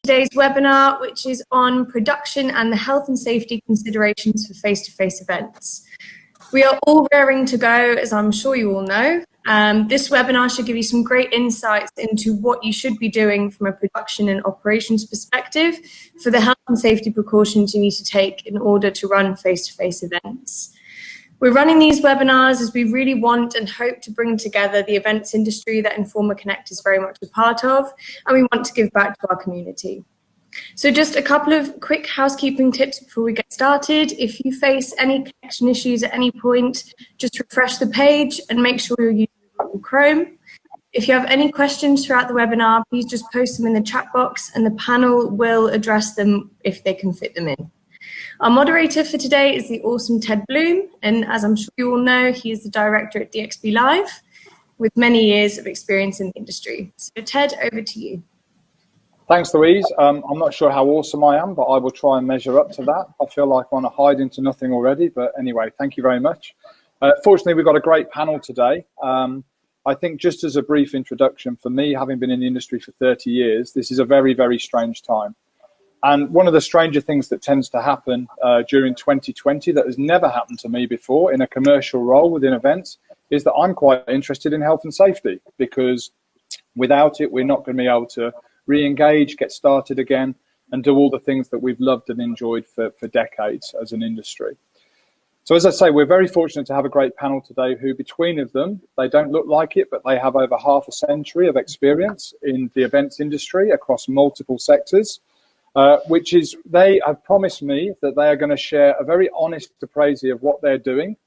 today's webinar, which is on production and the health and safety considerations for face-to-face events. We are all raring to go, as I'm sure you all know. This webinar should give you some great insights into what you should be doing from a production and operations perspective for the health and safety precautions you need to take in order to run face-to-face events. We're running these webinars as we really want and hope to bring together the events industry that Informa Connect is very much a part of, and we want to give back to our community. So just a couple of quick housekeeping tips before we get started. If you face any connection issues at any point, just refresh the page and make sure you're using Google Chrome. If you have any questions throughout the webinar, please just post them in the chat box and the panel will address them if they can fit them in. Our moderator for today is the awesome Ted Bloom, and as I'm sure you all know, he is the director at DXB Live with many years of experience in the industry. So Ted, over to you. Thanks, Louise. I'm not sure how awesome I am, but I will try and measure up to that. I feel like I want to hide into nothing already, but anyway, thank you very much. Fortunately, we've got a great panel today. I think just as a brief introduction, for me, having been in the industry for 30 years, this is a very, very strange time. And one of the stranger things that tends to happen during 2020 that has never happened to me before in a commercial role within events is that I'm quite interested in health and safety, because without it, we're not going to be able to re-engage, get started again, and do all the things that we've loved and enjoyed for decades as an industry. So as I say, we're very fortunate to have a great panel today who, between of them, they don't look like it, but they have over half a century of experience in the events industry across multiple sectors. Which is, they have promised me that they are going to share a very honest appraisal of what they're doing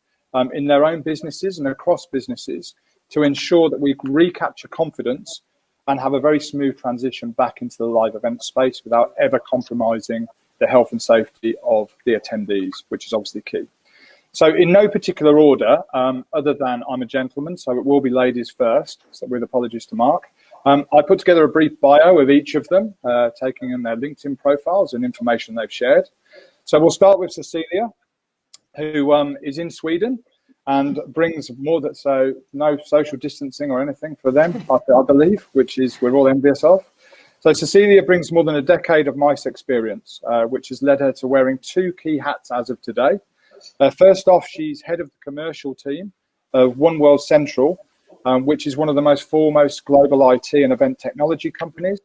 in their own businesses and across businesses to ensure that we recapture confidence and have a very smooth transition back into the live event space without ever compromising the health and safety of the attendees, which is obviously key. So in no particular order, other than I'm a gentleman, so it will be ladies first, so with apologies to Mark. I put together a brief bio of each of them, taking in their LinkedIn profiles and information they've shared. So we'll start with Cecilia, who is in Sweden and brings more that, so no social distancing or anything for them, I believe, which is we're all envious of. So Cecilia brings more than a decade of MICE experience, which has led her to wearing two key hats as of today. First off, she's head of the commercial team of One World Central, which is one of the most foremost global IT and event technology companies,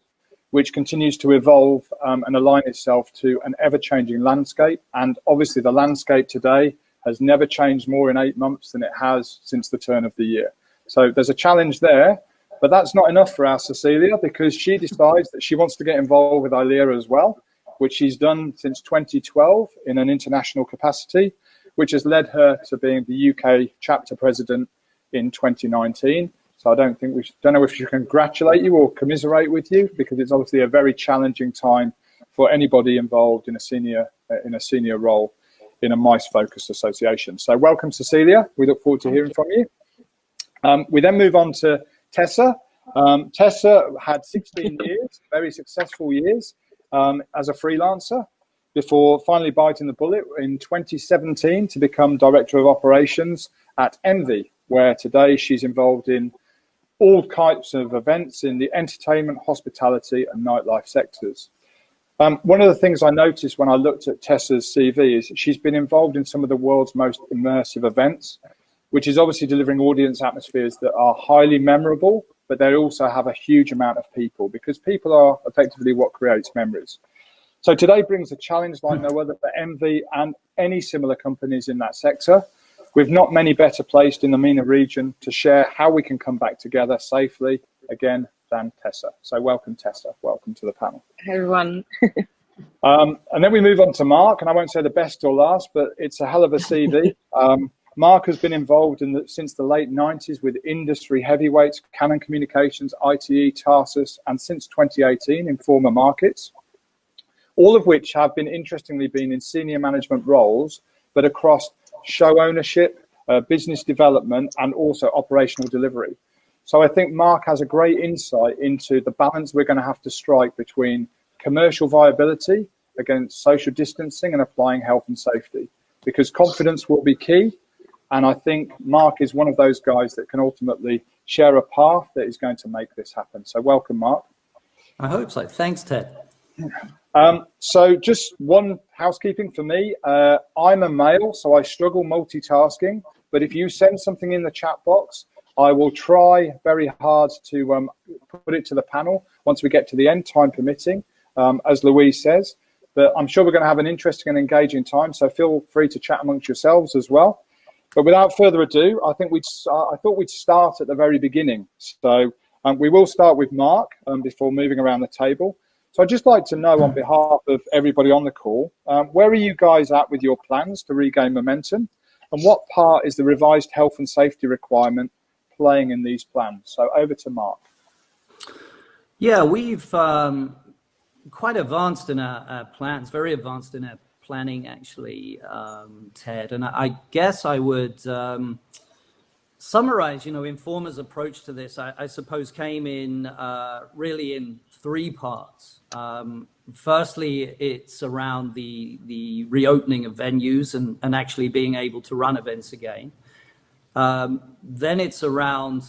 which continues to evolve and align itself to an ever-changing landscape. And obviously the landscape today has never changed more in 8 months than it has since the turn of the year. So there's a challenge there, but that's not enough for our Cecilia, because she decides that she wants to get involved with ILEA as well, which she's done since 2012 in an international capacity, which has led her to being the UK chapter president in 2019. So I don't know if she can congratulate you or commiserate with you, because it's obviously a very challenging time for anybody involved in a senior role in a MICE focused association. So welcome, Cecilia. We look forward to hearing from you. We then move on to Tessa. Tessa had 16 years, very successful years as a freelancer, before finally biting the bullet in 2017 to become Director of Operations at Envy, where today she's involved in all types of events in the entertainment, hospitality and nightlife sectors. One of the things I noticed when I looked at Tessa's CV is that she's been involved in some of the world's most immersive events, which is obviously delivering audience atmospheres that are highly memorable, but they also have a huge amount of people, because people are effectively what creates memories. So today brings a challenge like no other for Envy and any similar companies in that sector. We've not many better placed in the MENA region to share how we can come back together safely again than Tessa. So welcome, Tessa. Welcome to the panel. Hey, everyone. And then we move on to Mark, and I won't say the best or last, but it's a hell of a CV. Mark has been involved since the late 90s with industry heavyweights, Canon Communications, ITE, Tarsus, and since 2018 Informa Markets, all of which have been interestingly been in senior management roles, but across show ownership, business development, and also operational delivery. So I think Mark has a great insight into the balance we're going to have to strike between commercial viability against social distancing and applying health and safety, because confidence will be key. And I think Mark is one of those guys that can ultimately share a path that is going to make this happen. So welcome, Mark. I hope so. Thanks, Ted. So just one housekeeping for me. I'm a male, so I struggle multitasking. But if you send something in the chat box, I will try very hard to put it to the panel once we get to the end, time permitting, as Louise says. But I'm sure we're going to have an interesting and engaging time, so feel free to chat amongst yourselves as well. But without further ado, I thought we'd start at the very beginning. So we will start with Mark before moving around the table. So I'd just like to know, on behalf of everybody on the call, where are you guys at with your plans to regain momentum? And what part is the revised health and safety requirement playing in these plans? So over to Mark. Yeah, we've quite advanced in our plans, very advanced in our planning, actually, Ted. And I guess I would summarize, Informa's approach to this, I suppose, came in really in three parts. Firstly, it's around the reopening of venues and actually being able to run events again. Then it's around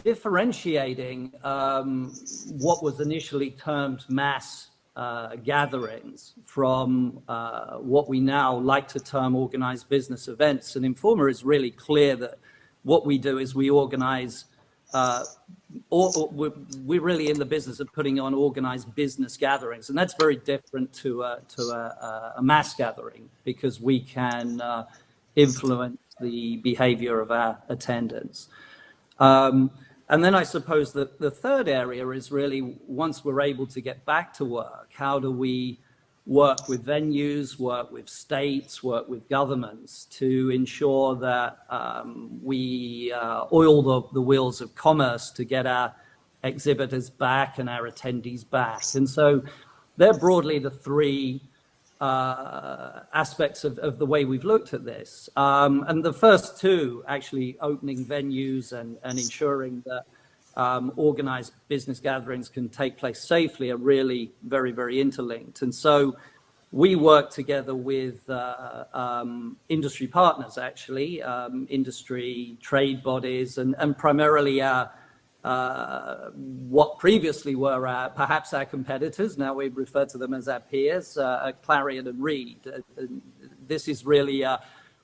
differentiating what was initially termed mass gatherings from what we now like to term organized business events. And Informa is really clear that what we do is we organize, we're really in the business of putting on organized business gatherings. And that's very different to a mass gathering, because we can influence the behavior of our attendants. And then I suppose that the third area is really, once we're able to get back to work, how do we work with venues, work with states, work with governments to ensure that we oil the wheels of commerce to get our exhibitors back and our attendees back. And so they're broadly the three aspects of the way we've looked at this. And the first two, actually opening venues and ensuring that organized business gatherings can take place safely, are really very, very interlinked. And so we work together with industry partners, actually, industry trade bodies, and primarily what previously were perhaps our competitors. Now we refer to them as our peers, Clarion and Reed. This is really,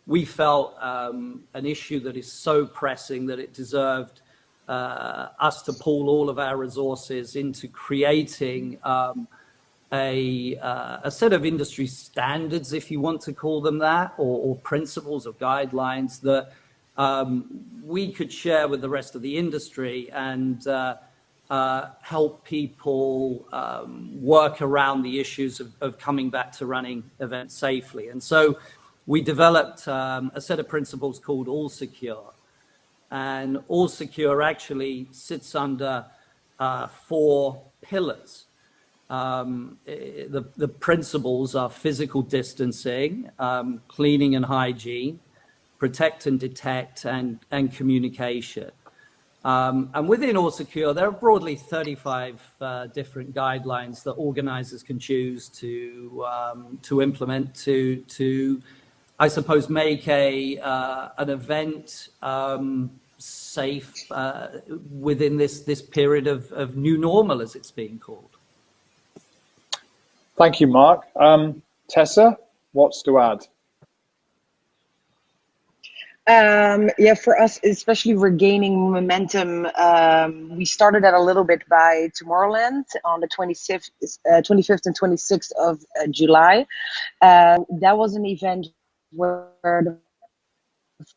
we felt, an issue that is so pressing that it deserved us to pool all of our resources into creating a set of industry standards, if you want to call them that, or principles or guidelines that we could share with the rest of the industry and help people work around the issues of coming back to running events safely. And so we developed a set of principles called All Secure. And All Secure actually sits under four pillars. The principles are physical distancing, cleaning and hygiene, protect and detect, and communication. And within All Secure, there are broadly 35 different guidelines that organizers can choose to implement to, I suppose, make an event safe within this period of new normal, as it's being called. Thank you, Mark. Tessa, what's to add? Yeah, for us, especially regaining momentum, we started that a little bit by Tomorrowland on the 25th and 26th of July. That was an event where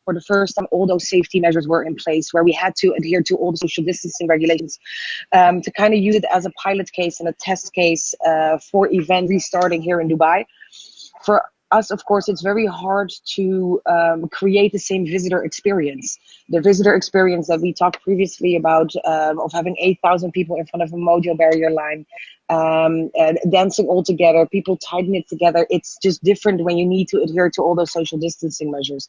for the first time all those safety measures were in place, where we had to adhere to all the social distancing regulations, to kind of use it as a pilot case and a test case for event restarting here in Dubai. For us, of course, it's very hard to create the same visitor experience. The visitor experience that we talked previously about, of having 8,000 people in front of a Mojo barrier line, dancing all together, people tighten it together. It's just different when you need to adhere to all those social distancing measures.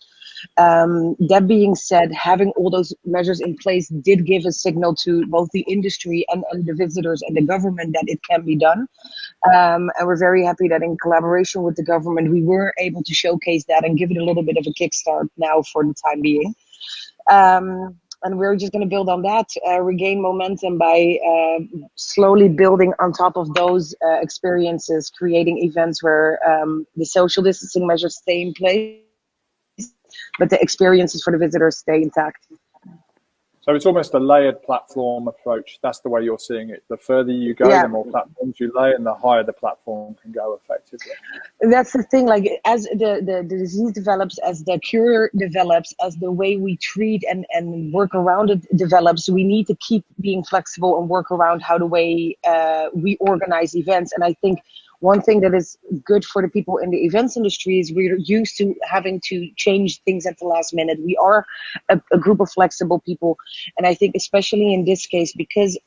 That being said, having all those measures in place did give a signal to both the industry and the visitors and the government that it can be done. And we're very happy that in collaboration with the government, we were able to showcase that and give it a little bit of a kickstart now for the time being. And we're just going to build on that, regain momentum by slowly building on top of those experiences, creating events where the social distancing measures stay in place, but the experiences for the visitors stay intact. So it's almost a layered platform approach. That's the way you're seeing it. The further you go, Yeah. the more platforms you lay, and the higher the platform can go effectively. That's the thing, like as the disease develops, as the cure develops, as the way we treat and work around it develops, we need to keep being flexible and work around how the way we organize events. And I think one thing that is good for the people in the events industry is we're used to having to change things at the last minute. We are a group of flexible people. And I think especially in this case, because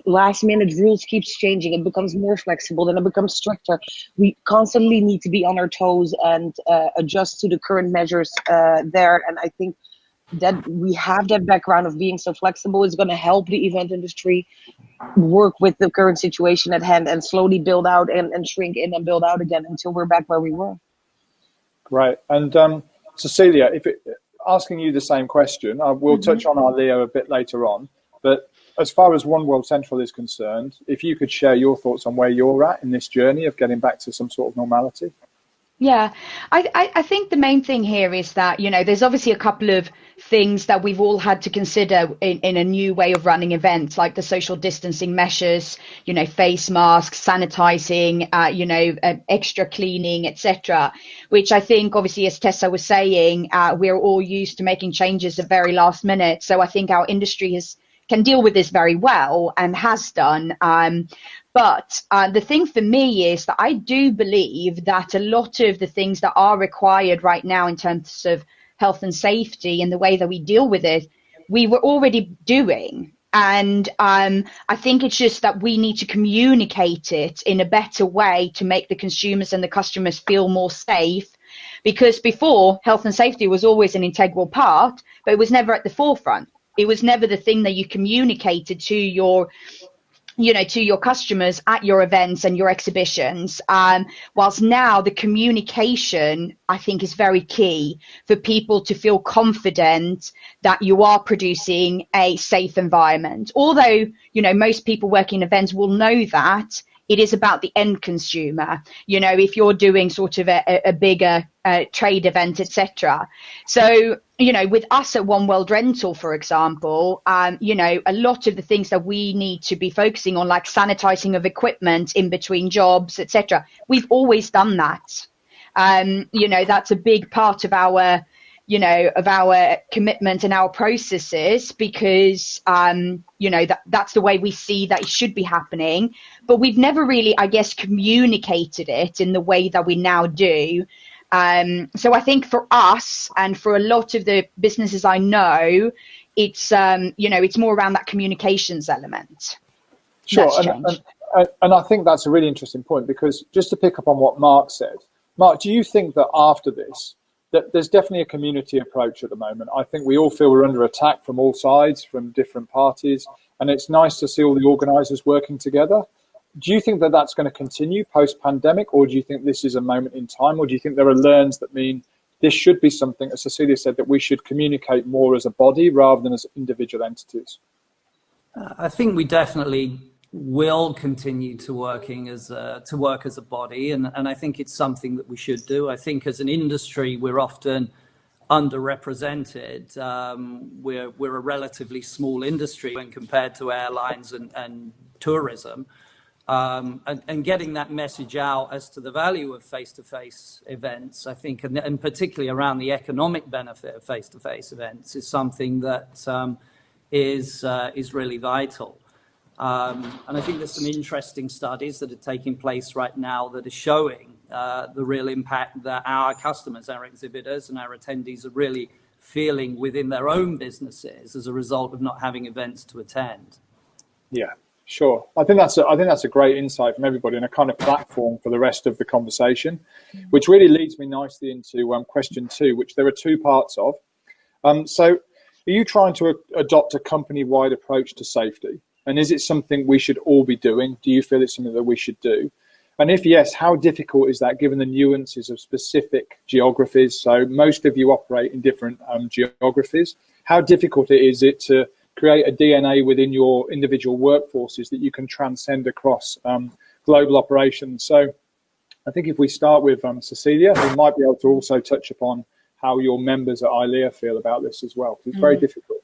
last minute rules keeps changing, it becomes more flexible, then it becomes stricter. We constantly need to be on our toes and adjust to the current measures there. And I think that we have that background of being so flexible is going to help the event industry work with the current situation at hand and slowly build out and shrink in and build out again until we're back where we were. Great. And Cecilia, asking you the same question, we'll touch on our Leo a bit later on, but as far as One World Central is concerned, if you could share your thoughts on where you're at in this journey of getting back to some sort of normality. Yeah, I think the main thing here is that, there's obviously a couple of things that we've all had to consider in a new way of running events, like the social distancing measures, face masks, sanitizing, extra cleaning, etc., which I think, obviously, as Tessa was saying, we're all used to making changes at very last minute. So I think our industry can deal with this very well and has done. But the thing for me is that I do believe that a lot of the things that are required right now in terms of health and safety and the way that we deal with it, we were already doing. And I think it's just that we need to communicate it in a better way to make the consumers and the customers feel more safe. Because before, health and safety was always an integral part, but it was never at the forefront. It was never the thing that you communicated to your customers at your events and your exhibitions. Whilst now the communication, I think, is very key for people to feel confident that you are producing a safe environment. Although, most people working in events will know that, it is about the end consumer, if you're doing sort of a bigger trade event, etc. So, with us at One World Rental, for example, a lot of the things that we need to be focusing on, like sanitizing of equipment in between jobs, etc., we've always done that. That's a big part of our commitment and our processes, because that's the way we see that it should be happening. But we've never really, I guess, communicated it in the way that we now do. So I think for us and for a lot of the businesses I know, it's it's more around that communications element. Sure, and I think that's a really interesting point, because just to pick up on what Mark said, Mark, do you think that after this, that there's definitely a community approach at the moment? I think we all feel we're under attack from all sides, from different parties, and it's nice to see all the organisers working together. Do you think that that's going to continue post-pandemic, or do you think this is a moment in time, or do you think there are learns that mean this should be something, as Cecilia said, that we should communicate more as a body rather than as individual entities? I think we definitely will continue to work as a body, and I think it's something that we should do. I think as an industry we're often underrepresented. We're a relatively small industry when compared to airlines and tourism, and getting that message out as to the value of face-to-face events, I think, and particularly around the economic benefit of face-to-face events, is something that is really vital. And I think there's some interesting studies that are taking place right now that are showing the real impact that our customers, our exhibitors and our attendees are really feeling within their own businesses as a result of not having events to attend. Yeah, sure. I think that's a great insight from everybody, and a kind of platform for the rest of the conversation, which really leads me nicely into question 2, which there are 2 parts of. So are you trying to adopt a company-wide approach to safety? And is it something we should all be doing? Do you feel it's something that we should do? And if yes, how difficult is that given the nuances of specific geographies? So most of you operate in different geographies. How difficult is it to create a DNA within your individual workforces that you can transcend across global operations? So I think if we start with Cecilia, we might be able to also touch upon how your members at ILEA feel about this as well, because it's very difficult.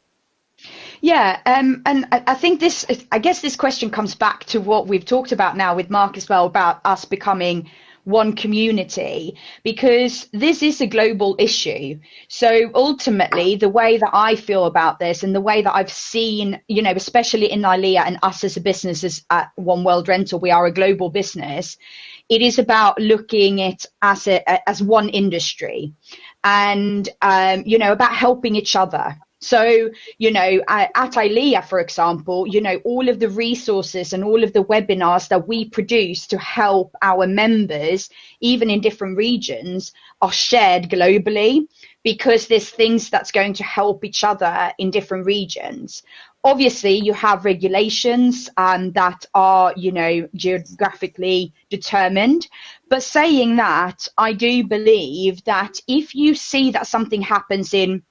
Yeah, and I think I guess this question comes back to what we've talked about now with Mark as well, about us becoming one community, because this is a global issue. So ultimately, the way that I feel about this and the way that I've seen, you know, especially in ILEA and us as a business at One World Rental, we are a global business. It is about looking at as one industry, and you know, about helping each other. So, you know, at ILEA, for example, you know, all of the resources and all of the webinars that we produce to help our members, even in different regions, are shared globally, because there's things that's going to help each other in different regions. Obviously, you have regulations that are, you know, geographically determined. But saying that, I do believe that if you see that something happens in,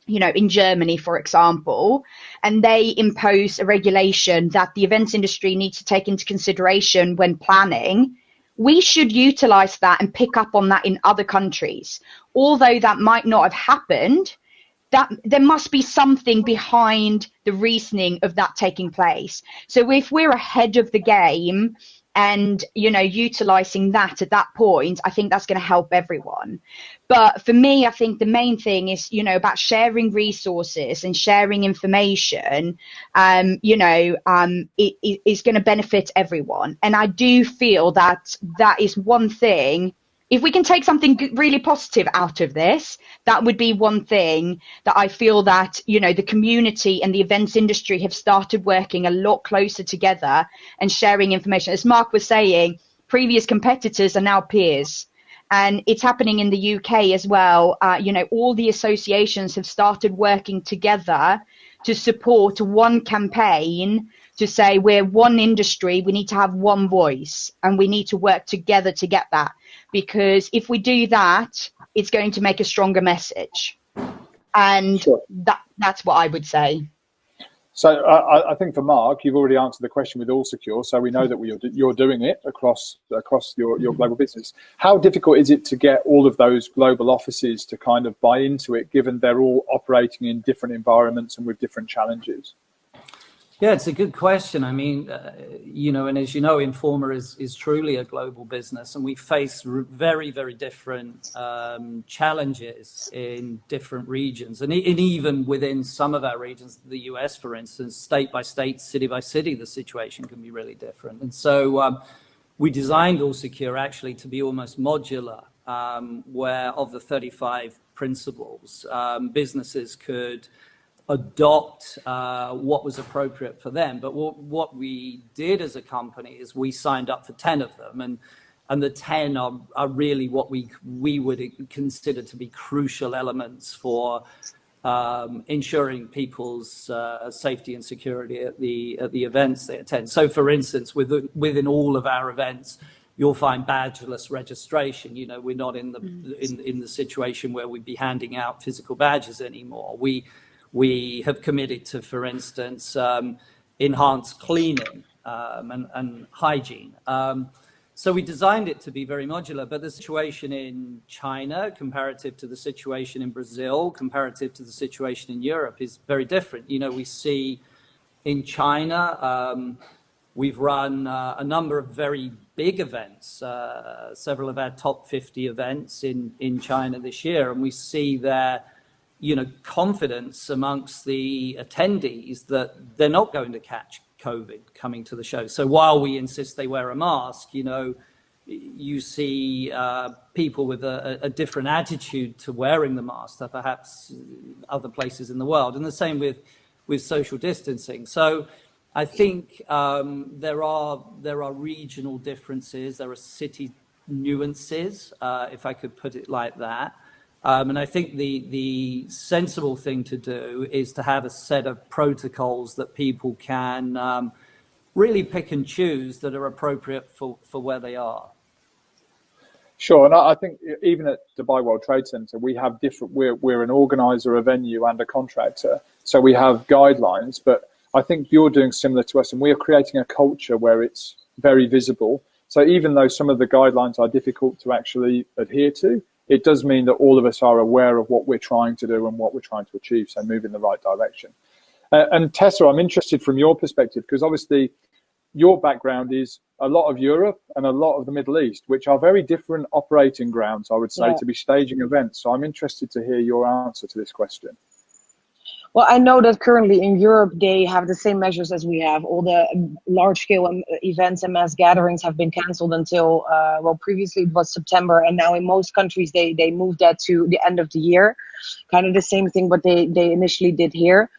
you know, in Germany, for example, and they impose a regulation that the events industry needs to take into consideration when planning, we should utilize that and pick up on that in other countries. Although that might not have happened, that there must be something behind the reasoning of that taking place. So if we're ahead of the game and, you know, utilizing that at that point, I think that's going to help everyone. But for me, I think the main thing is, you know, about sharing resources and sharing information, you know, it is going to benefit everyone. And I do feel that that is one thing. If we can take something really positive out of this, that would be one thing that I feel that, you know, the community and the events industry have started working a lot closer together and sharing information. As Mark was saying, previous competitors are now peers. And it's happening in the UK as well. You know, all the associations have started working together to support one campaign to say we're one industry, we need to have one voice, and we need to work together to get that. Because if we do that, it's going to make a stronger message. And Sure. that's what I would say. So I think for Mark, you've already answered the question with All Secure, so we know that you're doing it across your global business. How difficult is it to get all of those global offices to kind of buy into it, given they're all operating in different environments and with different challenges? Yeah, it's a good question. I mean, you know, and as you know, Informa is truly a global business, and we face very, very different challenges in different regions. And even within some of our regions, the US, for instance, state by state, city by city, the situation can be really different. And so we designed All Secure actually to be almost modular, where of the 35 principles, businesses could adopt what was appropriate for them. But what we did as a company is we signed up for 10 of them, and the 10 are really what we would consider to be crucial elements for ensuring people's safety and security at the events they attend. So for instance, within all of our events, you'll find badgeless registration. You know, we're not in the situation where we'd be handing out physical badges anymore. We have committed to, for instance, enhanced cleaning and hygiene. So we designed it to be very modular, but the situation in China, comparative to the situation in Brazil, comparative to the situation in Europe, is very different. You know, we see in China, we've run a number of very big events, several of our top 50 events in China this year, and we see there, you know, confidence amongst the attendees that they're not going to catch COVID coming to the show. So while we insist they wear a mask, you know, you see people with a different attitude to wearing the mask than perhaps other places in the world. And the same with social distancing. So I think there are regional differences, there are city nuances, if I could put it like that. And I think the sensible thing to do is to have a set of protocols that people can really pick and choose that are appropriate for where they are. Sure, and I think even at Dubai World Trade Center, we have different. We're an organizer, a venue, and a contractor, so we have guidelines. But I think you're doing similar to us, and we are creating a culture where it's very visible. So even though some of the guidelines are difficult to actually adhere to, it does mean that all of us are aware of what we're trying to do and what we're trying to achieve. So move in the right direction. And Tessa, I'm interested from your perspective, because obviously your background is a lot of Europe and a lot of the Middle East, which are very different operating grounds, I would say, to be staging events. So I'm interested to hear your answer to this question. Well, I know that currently in Europe, they have the same measures as we have. All the large-scale events and mass gatherings have been canceled until, well, previously it was September, and now in most countries, they moved that to the end of the year. Kind of the same thing what they initially did here.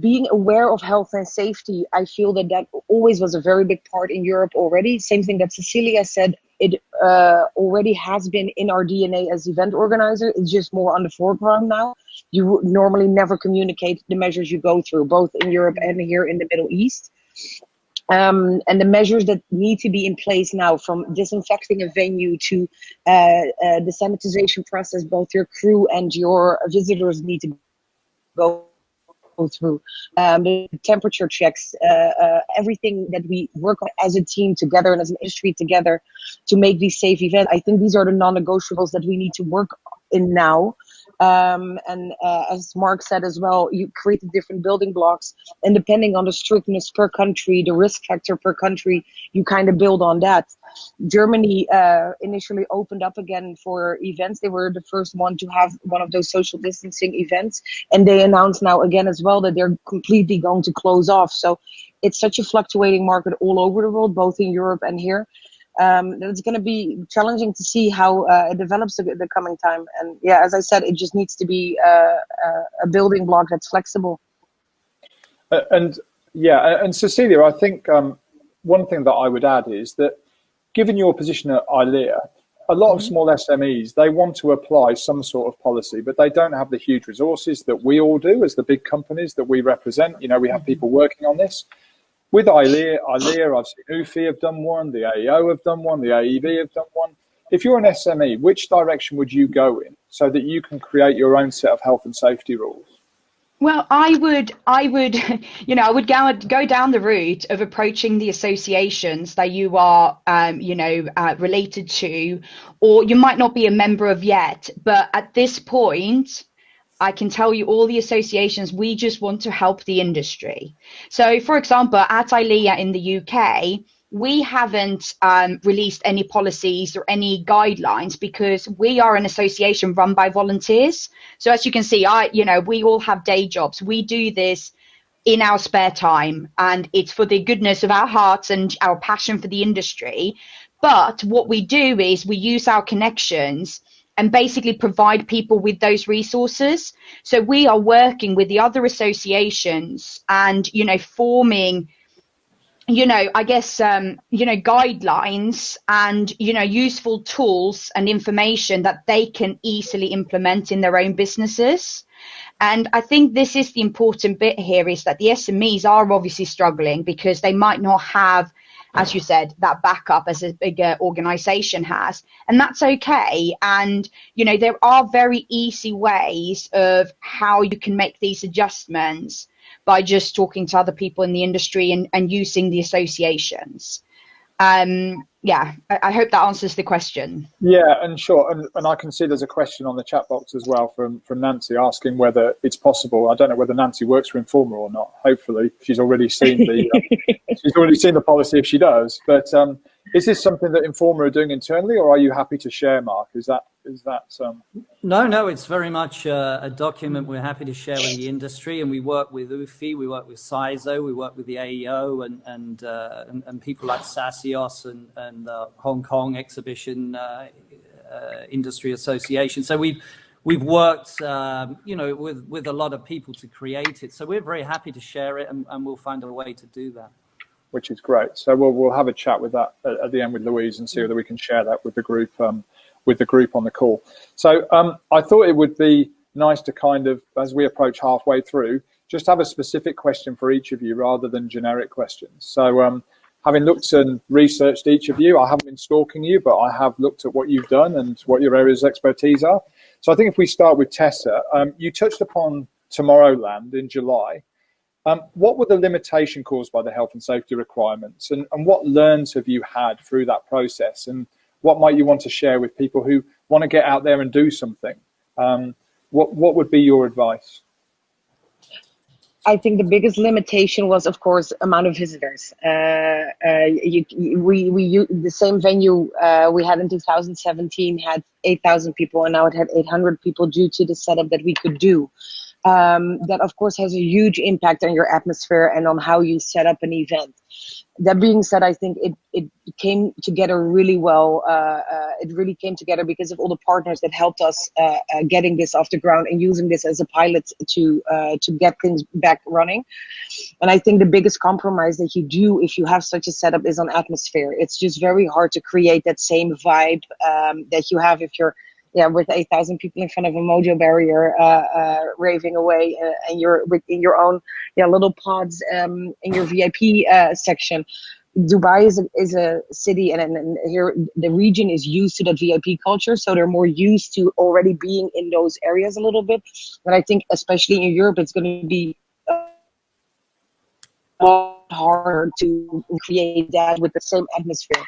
Being aware of health and safety, I feel that always was a very big part in Europe already. Same thing that Cecilia said, it already has been in our DNA as event organizer. It's just more on the foreground now. You would normally never communicate the measures you go through, both in Europe and here in the Middle East. And the measures that need to be in place now, from disinfecting a venue to the sanitization process, both your crew and your visitors need to go through, the temperature checks, everything that we work on as a team together and as an industry together to make these safe events. I think these are the non-negotiables that we need to work in now. And as Mark said as well, you create the different building blocks, and depending on the strictness per country, the risk factor per country, you kind of build on that. Germany initially opened up again for events. They were the first one to have one of those social distancing events, and they announced now again as well that they're completely going to close off. So it's such a fluctuating market all over the world, both in Europe and here. That it's going to be challenging to see how it develops the coming time. And yeah, as I said, it just needs to be a building block that's flexible. And Cecilia, I think one thing that I would add is that, given your position at ILEA, a lot of small SMEs, they want to apply some sort of policy, but they don't have the huge resources that we all do as the big companies that we represent. You know, we have people working on this. With ILEA, I've seen UFI have done one, the AEO have done one, the AEV have done one. If you're an SME, which direction would you go in so that you can create your own set of health and safety rules? Well, I would, you know, I would go down the route of approaching the associations that you are, related to, or you might not be a member of yet. But at this point, I can tell you all the associations, we just want to help the industry. So, for example, at ILEA in the UK, we haven't released any policies or any guidelines because we are an association run by volunteers. So as you can see, we all have day jobs. We do this in our spare time, and it's for the goodness of our hearts and our passion for the industry. But what we do is we use our connections and basically provide people with those resources. So we are working with the other associations and, forming, guidelines and, useful tools and information that they can easily implement in their own businesses. And I think this is the important bit here, is that the SMEs are obviously struggling because they might not have, as you said, that backup as a bigger organization has. And that's okay. And, there are very easy ways of how you can make these adjustments by just talking to other people in the industry and using the associations. I hope that answers the question. Yeah, and sure. And I can see there's a question on the chat box as well from Nancy asking whether it's possible. I don't know whether Nancy works for Informa or not. Hopefully she's already seen the policy if she does. But is this something that Informa are doing internally, or are you happy to share, Mark? Is that No, it's very much a document we're happy to share with the industry, and we work with UFI, we work with CISO, we work with the AEO and people like SASIOS and Hong Kong Exhibition Industry Association. So we've worked with a lot of people to create it. So we're very happy to share it, and we'll find a way to do that. Which is great. So we'll have a chat with that at the end with Louise and see whether we can share that with the group. With the group on the call. So I thought it would be nice to kind of, as we approach halfway through, just have a specific question for each of you rather than generic questions. So having looked and researched each of you, I haven't been stalking you, but I have looked at what you've done and what your areas of expertise are. So I think if we start with Tessa, you touched upon Tomorrowland in July. What were the limitation caused by the health and safety requirements, and what learns have you had through that process, and what might you want to share with people who want to get out there and do something? What would be your advice? I think the biggest limitation was, of course, amount of visitors. The same venue we had in 2017 had 8,000 people, and now it had 800 people due to the setup that we could do. That, of course, has a huge impact on your atmosphere and on how you set up an event. That being said, I think it came together really well. It really came together because of all the partners that helped us getting this off the ground and using this as a pilot to get things back running. And I think the biggest compromise that you do if you have such a setup is on atmosphere. It's just very hard to create that same vibe that you have if you're with 8,000 people in front of a mojo barrier raving away, and you're in your own little pods in your VIP section. Dubai is a city, and here the region is used to that VIP culture, so they're more used to already being in those areas a little bit. But I think especially in Europe, it's going to be a lot harder to create that with the same atmosphere.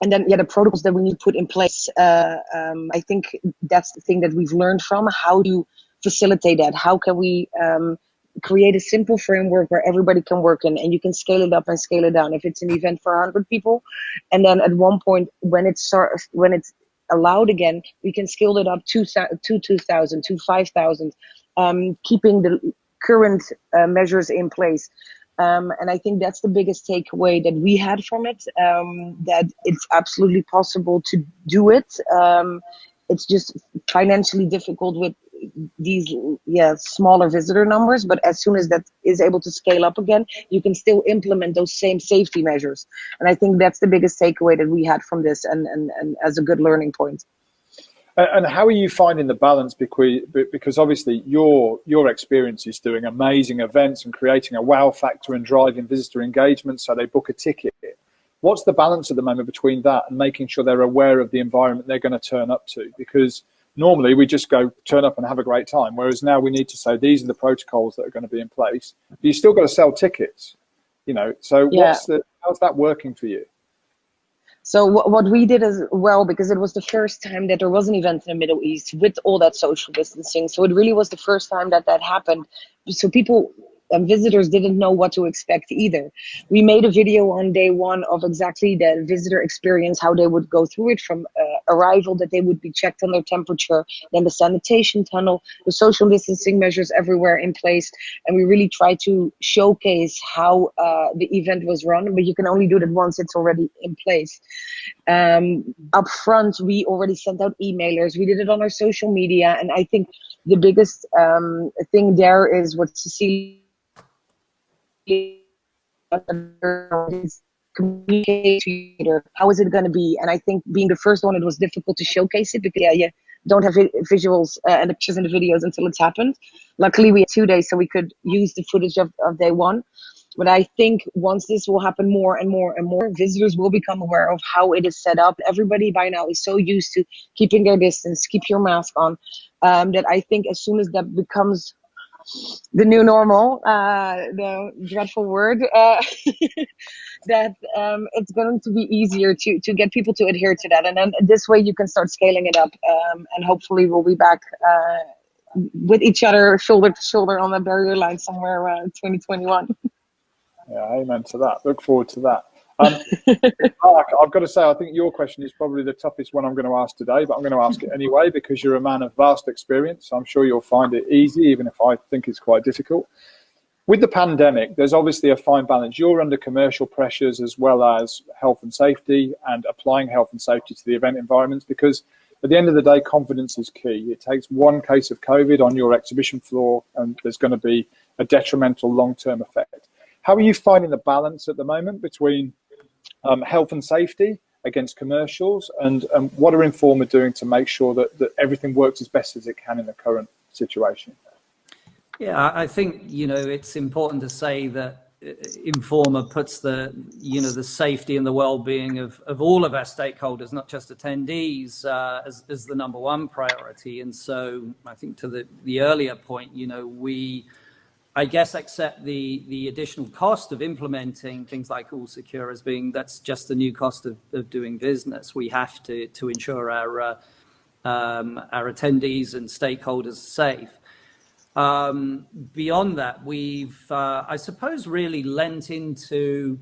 And then, the protocols that we need to put in place, I think that's the thing that we've learned from, how to facilitate that. How can we create a simple framework where everybody can work in, and you can scale it up and scale it down. If it's an event for 100 people, and then at one point when it's allowed again, we can scale it up to 2,000, to 5,000, keeping the current measures in place. And I think that's the biggest takeaway that we had from it, that it's absolutely possible to do it. It's just financially difficult with these smaller visitor numbers, but as soon as that is able to scale up again, you can still implement those same safety measures. And I think that's the biggest takeaway that we had from this, and as a good learning point. And how are you finding the balance? Because obviously your experience is doing amazing events and creating a wow factor and driving visitor engagement so they book a ticket. What's the balance at the moment between that and making sure they're aware of the environment they're going to turn up to? Because normally we just go turn up and have a great time, whereas now we need to say these are the protocols that are going to be in place. But you still got to sell tickets, So how's that working for you? So what we did as well, because it was the first time that there was an event in the Middle East with all that social distancing. So it really was the first time that happened. So people and visitors didn't know what to expect either. We made a video on day one of exactly the visitor experience, how they would go through it from arrival, that they would be checked on their temperature, then the sanitation tunnel, the social distancing measures everywhere in place. And we really tried to showcase how the event was run, but you can only do that once it's already in place. Up front, we already sent out emailers. We did it on our social media. And I think the biggest thing there is what Cecilia communicator. How is it going to be? And I think being the first one, it was difficult to showcase it because you don't have visuals and the pictures and the videos until it's happened. Luckily, we had 2 days, so we could use the footage of day one. But I think once this will happen more and more and more, visitors will become aware of how it is set up. Everybody by now is so used to keeping their distance, keep your mask on, that I think as soon as that becomes the new normal, the dreadful word, that it's going to be easier to get people to adhere to that. And then this way you can start scaling it up, and hopefully we'll be back with each other shoulder to shoulder on the barrier line somewhere around 2021. Yeah, amen to that. Look forward to that. Mark, I've got to say, I think your question is probably the toughest one I'm going to ask today, but I'm going to ask it anyway because you're a man of vast experience. So I'm sure you'll find it easy, even if I think it's quite difficult. With the pandemic, there's obviously a fine balance. You're under commercial pressures as well as health and safety, and applying health and safety to the event environments, because at the end of the day, confidence is key. It takes one case of COVID on your exhibition floor and there's going to be a detrimental long-term effect. How are you finding the balance at the moment between health and safety against commercials, and what are Informa doing to make sure that everything works as best as it can in the current situation? Yeah, I think, it's important to say that Informa puts the safety and the well-being of all of our stakeholders, not just attendees, as the number one priority. And so I think to the earlier point, we, I guess, accept the additional cost of implementing things like All Secure as being, that's just the new cost of doing business. We have to ensure our attendees and stakeholders are safe. Beyond that, we've, I suppose, really lent into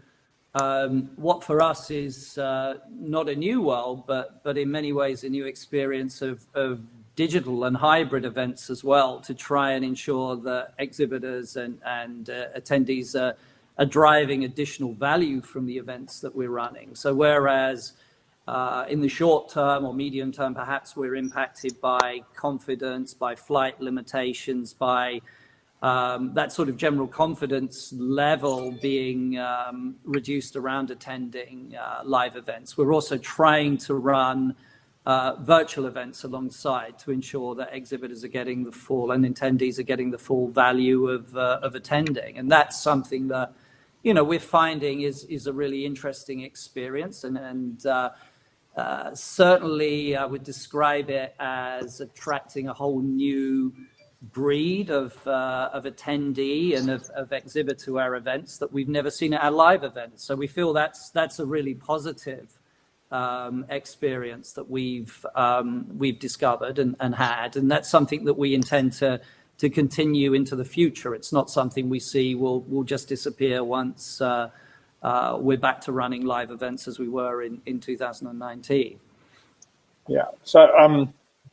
what for us is not a new world, but in many ways a new experience of digital and hybrid events as well, to try and ensure that exhibitors and attendees are driving additional value from the events that we're running. So whereas in the short term or medium term, perhaps we're impacted by confidence, by flight limitations, by that sort of general confidence level being reduced around attending live events. We're also trying to run virtual events alongside to ensure that exhibitors are getting the full and attendees are getting the full value of attending. And that's something that, we're finding is a really interesting experience. And certainly I would describe it as attracting a whole new breed of attendee and of exhibit to our events that we've never seen at our live events. So we feel that's a really positive experience that we've discovered and had, and that's something that we intend to continue into the future. It's not something we see will just disappear once we're back to running live events as we were in 2019. Yeah. So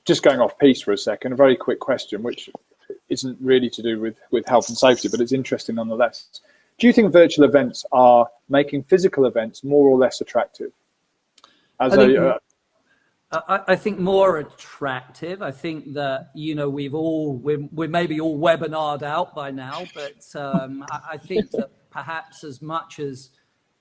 just going off piece for a second, a very quick question, which isn't really to do with health and safety, but it's interesting nonetheless. Do you think virtual events are making physical events more or less attractive? I think more attractive. I think that, we're maybe all webinared out by now, but I think that perhaps as much as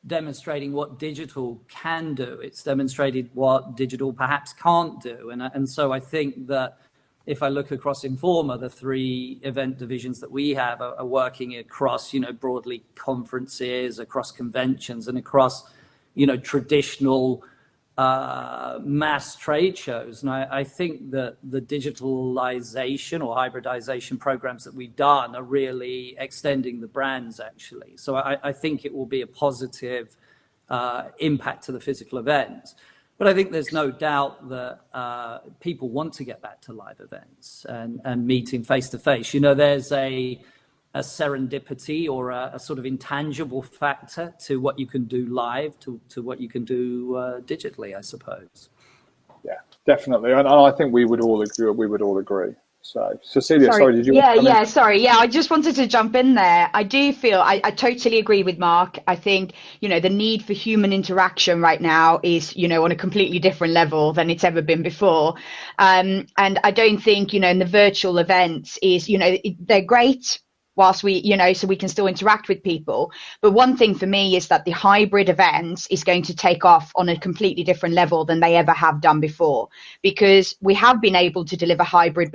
demonstrating what digital can do, it's demonstrated what digital perhaps can't do. And so I think that if I look across Informa, the 3 event divisions that we have are working across, broadly conferences, across conventions, and across, traditional mass trade shows. And I think that the digitalization or hybridization programs that we've done are really extending the brands, actually. So I think it will be a positive impact to the physical events. But I think there's no doubt that people want to get back to live events and meeting face to face. There's a serendipity or a sort of intangible factor to what you can do live to what you can do digitally, I suppose. Yeah, definitely, and I think we would all agree. So, Cecilia, sorry, did you? Sorry. I just wanted to jump in there. I do feel I totally agree with Mark. I think, the need for human interaction right now is, on a completely different level than it's ever been before. And I don't think, in the virtual events is, they're great whilst we, so we can still interact with people. But one thing for me is that the hybrid events is going to take off on a completely different level than they ever have done before, because we have been able to deliver hybrid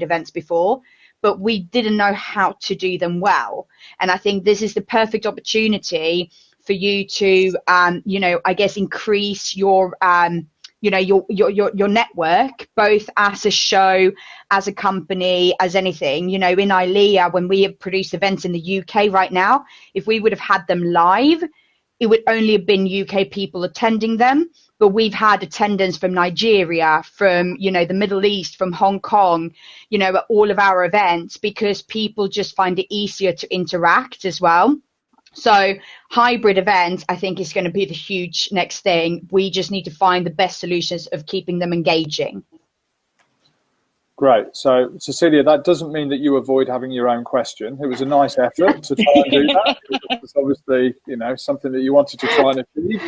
events before, but we didn't know how to do them well. And I think this is the perfect opportunity for you to, I guess, increase your, your network, both as a show, as a company, as anything. In ILEA, when we have produced events in the UK right now, if we would have had them live, it would only have been UK people attending them. But we've had attendance from Nigeria, from, the Middle East, from Hong Kong, at all of our events, because people just find it easier to interact as well. So hybrid events, I think, is going to be the huge next thing. We just need to find the best solutions of keeping them engaging. Great. So, Cecilia, that doesn't mean that you avoid having your own question. It was a nice effort to try and do that. It's obviously, something that you wanted to try and achieve.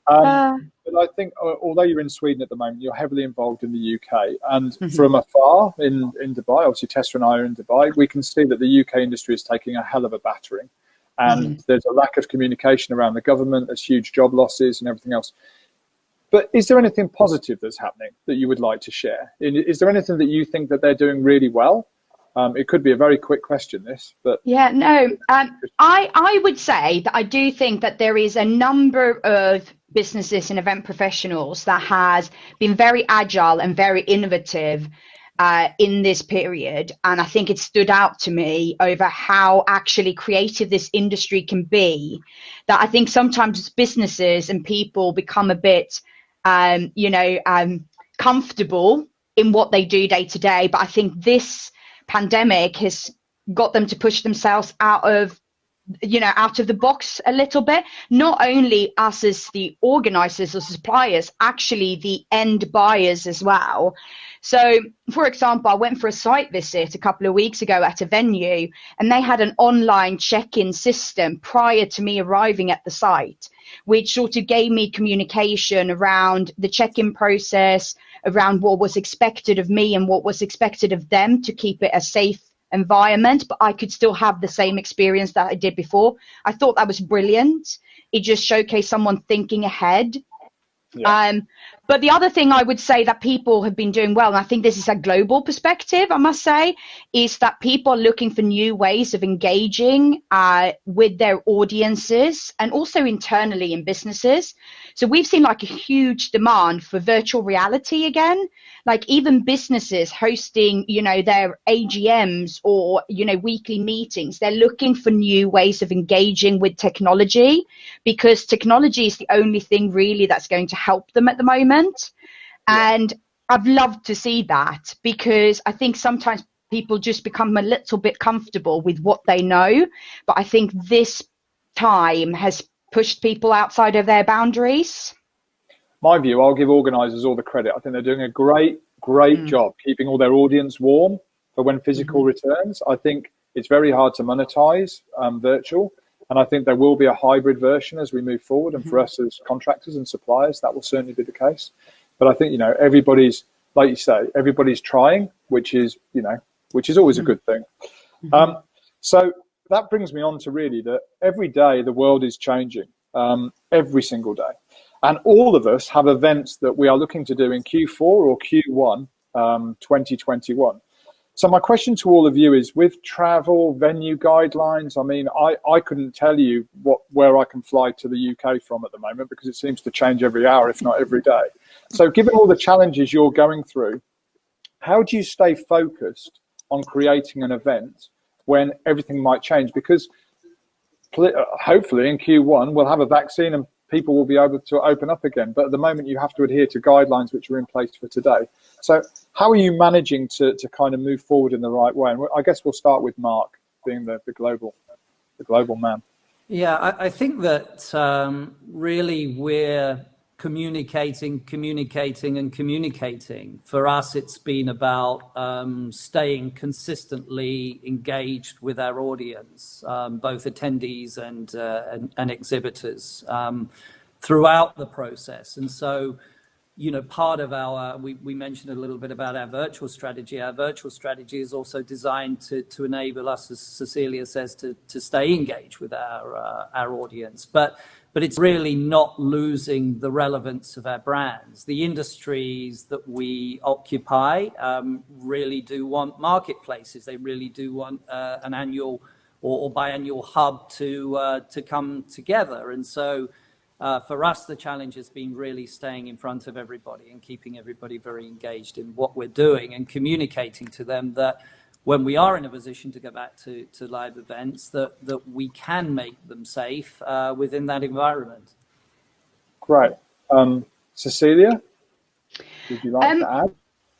But I think, although you're in Sweden at the moment, you're heavily involved in the UK. And from afar in Dubai, obviously Tessa and I are in Dubai, we can see that the UK industry is taking a hell of a battering. And there's a lack of communication around the government, there's huge job losses and everything else. But is there anything positive that's happening that you would like to share? Is there anything that you think that they're doing really well It could be a very quick question, this, but Yeah, no, I would say that I do think that there is a number of businesses and event professionals that has been very agile and very innovative in this period. And I think it stood out to me over how actually creative this industry can be, that I think sometimes businesses and people become a bit, comfortable in what they do day to day. But I think this pandemic has got them to push themselves out of the box a little bit. Not only us as the organizers or suppliers, actually the end buyers as well. So, for example, I went for a site visit a couple of weeks ago at a venue, and they had an online check-in system prior to me arriving at the site, which sort of gave me communication around the check-in process, around what was expected of me and what was expected of them to keep it a safe environment, but I could still have the same experience that I did before. I thought that was brilliant. It just showcased someone thinking ahead. Yeah. But the other thing I would say that people have been doing well, and I think this is a global perspective, I must say, is that people are looking for new ways of engaging with their audiences and also internally in businesses. So we've seen like a huge demand for virtual reality again, like even businesses hosting, their AGMs or, weekly meetings. They're looking for new ways of engaging with technology, because technology is the only thing really that's going to help them at the moment. And I've loved to see that, because I think sometimes people just become a little bit comfortable with what they know. But I think this time has pushed people outside of their boundaries. My view, I'll give organisers all the credit. I think they're doing a great job keeping all their audience warm for when physical returns. I think it's very hard to monetize virtual. And I think there will be a hybrid version as we move forward. And for us as contractors and suppliers, that will certainly be the case. But I think, everybody's, like you say, everybody's trying, which is always a good thing. So that brings me on to really that every day the world is changing, every single day. And all of us have events that we are looking to do in Q4 or Q1 2021. So my question to all of you is, with travel, venue guidelines, I mean, I couldn't tell you where I can fly to the UK from at the moment, because it seems to change every hour, if not every day. So given all the challenges you're going through, how do you stay focused on creating an event when everything might change? Because hopefully in Q1, we'll have a vaccine and people will be able to open up again. But at the moment, you have to adhere to guidelines which are in place for today. So how are you managing to kind of move forward in the right way? And I guess we'll start with Mark, being the global man. Yeah, I think that really we're communicating. For us, it's been about staying consistently engaged with our audience, both attendees and exhibitors, throughout the process. And so, part of our, we mentioned a little bit about our virtual strategy. Our virtual strategy is also designed to enable us, as Cecilia says, to stay engaged with our audience. But it's really not losing the relevance of our brands. The industries that we occupy really do want marketplaces. They really do want an annual or biannual hub to come together. And so for us, the challenge has been really staying in front of everybody and keeping everybody very engaged in what we're doing and communicating to them that when we are in a position to go back to live events, that we can make them safe within that environment. Great. Cecilia, would you like to add?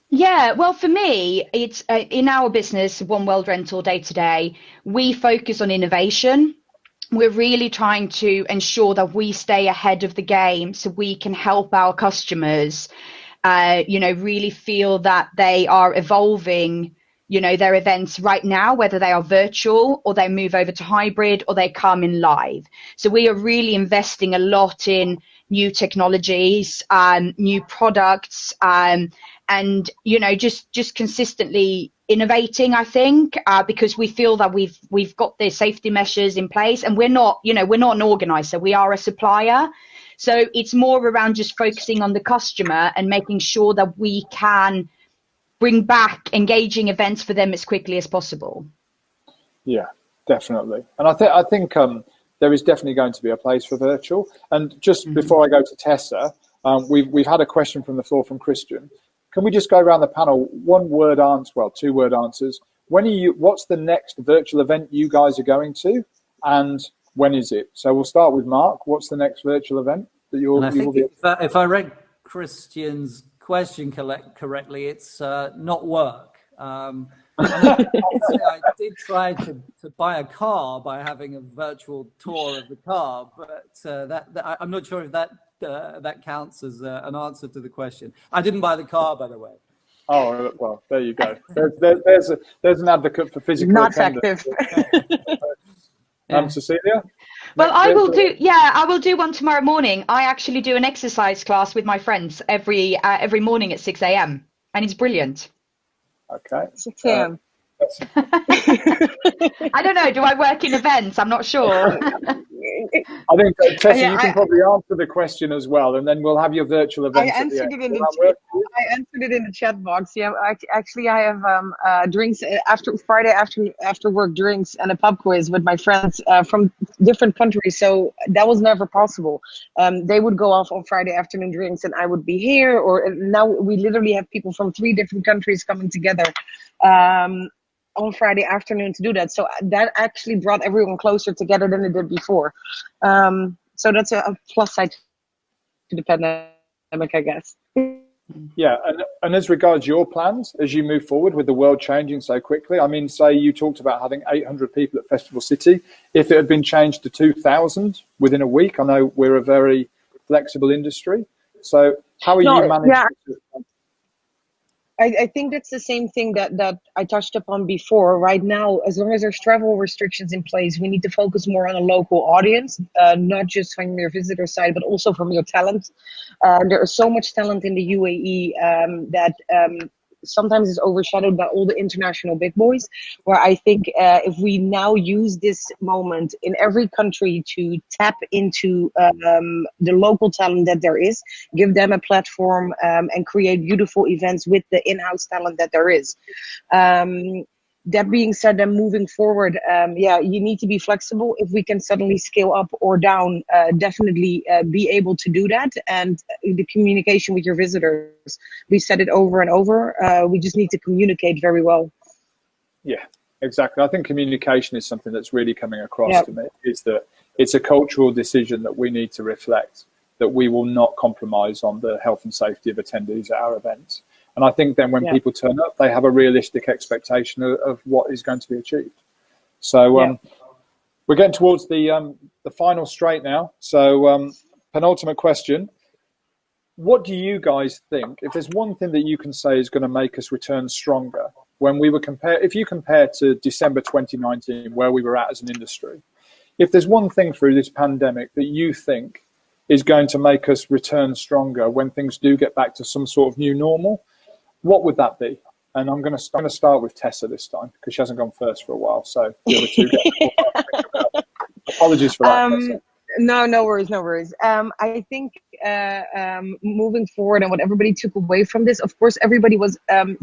Yeah, well, for me, it's in our business, One World Rental Day to Day, we focus on innovation. We're really trying to ensure that we stay ahead of the game so we can help our customers, really feel that they are evolving their events right now, whether they are virtual or they move over to hybrid or they come in live. So we are really investing a lot in new technologies, new products, and just consistently innovating, I think, because we feel that we've got the safety measures in place, and we're not an organizer, we are a supplier. So it's more around just focusing on the customer and making sure that we can bring back engaging events for them as quickly as possible. Yeah, definitely. And I think there is definitely going to be a place for virtual. And just before I go to Tessa, we've had a question from the floor from Christian. Can we just go around the panel, one word answer, well, 2 word answers. What's the next virtual event you guys are going to, and when is it? So we'll start with Mark. What's the next virtual event that you will be? If I read Christian's question correctly, it's not work. I did try to buy a car by having a virtual tour of the car, but I'm not sure if that counts as an answer to the question. I didn't buy the car, by the way. Oh, well, there you go. There's an advocate for physical Not attendance. active. Cecilia? Well, I will do one tomorrow morning. I actually do an exercise class with my friends every morning at 6 a.m. and it's brilliant. Okay. 6 a.m. I don't know. Do I work in events? I'm not sure. I think, Tessa, you can probably answer the question as well, and then we'll have your virtual event. I answered it in the chat box. Yeah, actually, I have drinks after Friday after work drinks and a pub quiz with my friends from different countries. So that was never possible. They would go off on Friday afternoon drinks, and I would be here. Or now we literally have people from 3 different countries coming together. On Friday afternoon to do that. So that actually brought everyone closer together than it did before. So that's a plus side to the pandemic, I guess. Yeah, and as regards your plans, as you move forward with the world changing so quickly, I mean, say you talked about having 800 people at Festival City. If it had been changed to 2,000 within a week, I know we're a very flexible industry. So how are you managing? Yeah. I think that's the same thing that I touched upon before. Right now, as long as there's travel restrictions in place, we need to focus more on a local audience, not just from your visitor side, but also from your talent. There is so much talent in the UAE that sometimes is overshadowed by all the international big boys, where I think if we now use this moment in every country to tap into the local talent that there is, give them a platform and create beautiful events with the in-house talent that there is. That being said, then moving forward, you need to be flexible. If we can suddenly scale up or down, definitely be able to do that. And the communication with your visitors, we said it over and over. We just need to communicate very well. Yeah, exactly. I think communication is something that's really coming across to me. Is that it's a cultural decision that we need to reflect, that we will not compromise on the health and safety of attendees at our events. And I think then when people turn up, they have a realistic expectation of what is going to be achieved. So we're getting towards the final straight now. So penultimate question. What do you guys think, if there's one thing that you can say is going to make us return stronger, when we were if you compare to December 2019, where we were at as an industry, if there's one thing through this pandemic that you think is going to make us return stronger when things do get back to some sort of new normal, what would that be? And I'm going to start with Tessa this time because she hasn't gone first for a while. So the other two get apologies for that, Tessa. No worries. I think moving forward and what everybody took away from this, of course, everybody was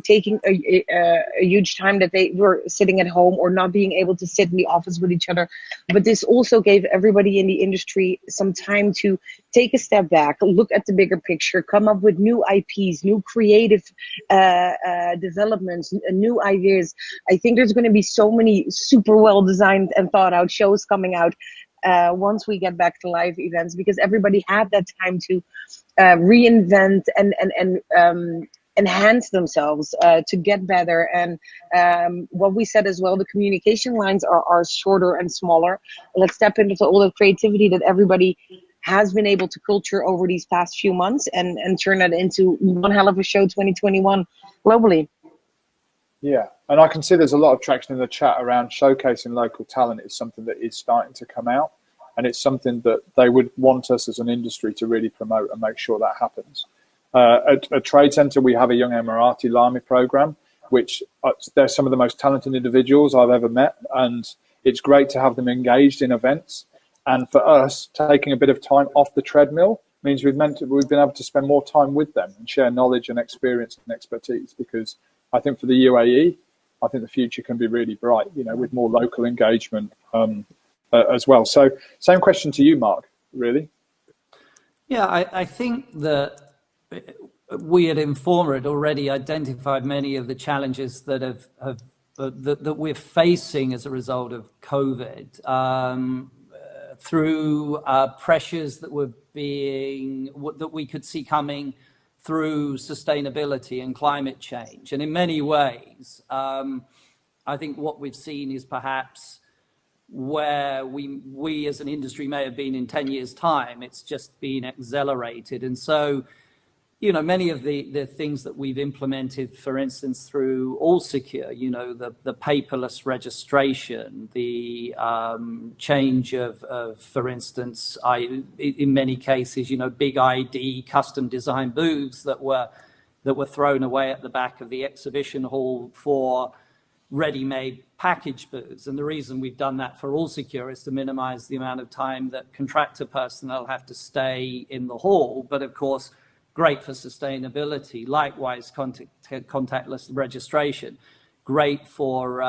taking a huge time that they were sitting at home or not being able to sit in the office with each other. But this also gave everybody in the industry some time to take a step back, look at the bigger picture, come up with new IPs, new creative developments, new ideas. I think there's going to be so many super well designed and thought out shows coming out once we get back to live events, because everybody had that time to reinvent and enhance themselves to get better. And what we said as well, the communication lines are shorter and smaller. Let's step into all the creativity that everybody has been able to culture over these past few months and turn that into one hell of a show 2021 globally. Yeah, and I can see there's a lot of traction in the chat around showcasing local talent is something that is starting to come out, and it's something that they would want us as an industry to really promote and make sure that happens. At a trade centre, we have a Young Emirati Lami program, which they're some of the most talented individuals I've ever met, and it's great to have them engaged in events. And for us, taking a bit of time off the treadmill means we've been able to spend more time with them and share knowledge and experience and expertise, because I think for the UAE, I think the future can be really bright, you know, with more local engagement as well. So same question to you, Mark, really. Yeah, I think that we at Informa had already identified many of the challenges that that we're facing as a result of COVID, through pressures that we could see coming through sustainability and climate change. And in many ways, I think what we've seen is perhaps where we as an industry may have been in 10 years' time. It's just been accelerated. And so, you know, many of the things that we've implemented, for instance, through All Secure, you know, the paperless registration, the change of, for instance, in many cases, you know, big ID custom design booths that were thrown away at the back of the exhibition hall for ready-made package booths. And the reason we've done that for All Secure is to minimize the amount of time that contractor personnel have to stay in the hall. But of course, great for sustainability. Likewise, contactless registration, great for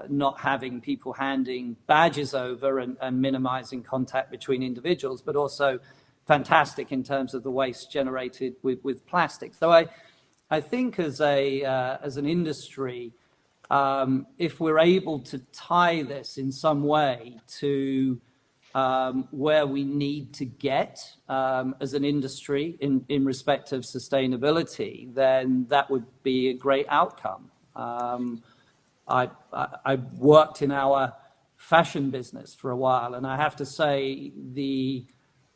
not having people handing badges over and minimizing contact between individuals, but also fantastic in terms of the waste generated with plastic. So I think as an industry, if we're able to tie this in some way to where we need to get as an industry in respect of sustainability, then that would be a great outcome. I worked in our fashion business for a while, and I have to say the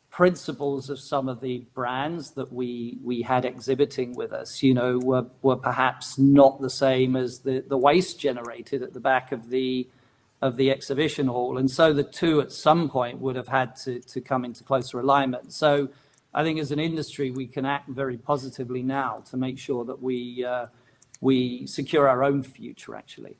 principles of some of the brands that we had exhibiting with us, you know, were perhaps not the same as the waste generated at the back of the exhibition hall. And so the two at some point would have had to come into closer alignment. So I think as an industry, we can act very positively now to make sure that we secure our own future, actually.